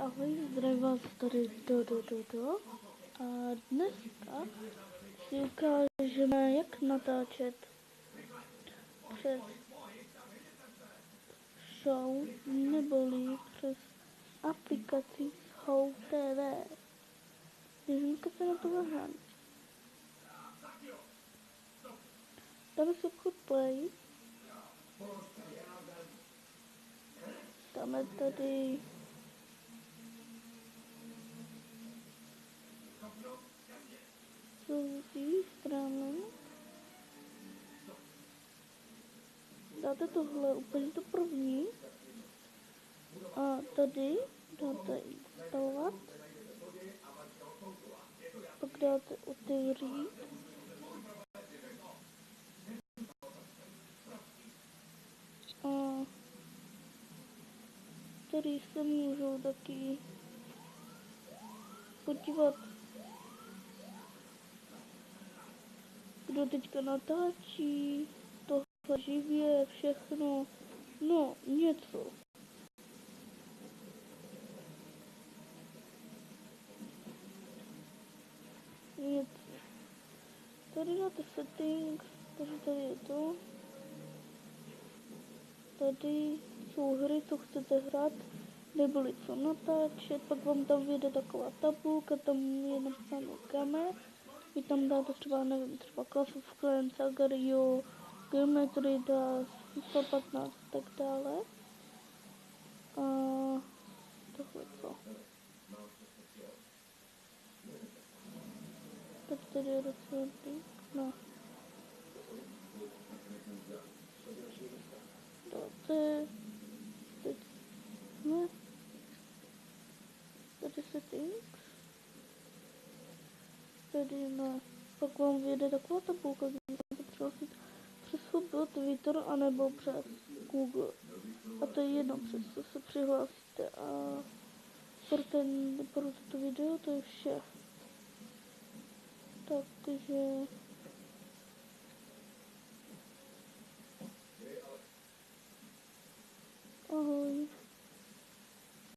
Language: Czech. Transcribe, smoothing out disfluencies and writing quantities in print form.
ahoj, zdravím vás tady do. A dneska si ukážeme, jak natáčet přes show neboli přes aplikaci Show TV. Běžníka se na to vrhám. Dáme si obchod play. Dáme tady z strany. Dáte tohle úplně to první. A tady dáte instalovat. Pak dáte otevřít. A tady se můžou taky podívat, kdo teďka natáčí, tohle živě, všechno, no něco. Tady dáte settings, takže tady je to. Tady jsou hry, co chcete hrát, neboli co natáčet, pak vám tam vyjde taková tabulka, tam je napsáno kamer. Vy tam dáte třeba, nevím, třeba Clash of Clans, Agario, Geometry Dash, FIFA 15 a tak dále. A tohle co. Teď tady je docela no. Dáte, teď ne. Tady settings. Tady ne. Pak vám vyjde taková tabulka, kde můžete přihlásit přes Hotbot, Twitter anebo přes Google. A to je jedno, přes co se přihlásíte. A pro toto video to je vše. Takže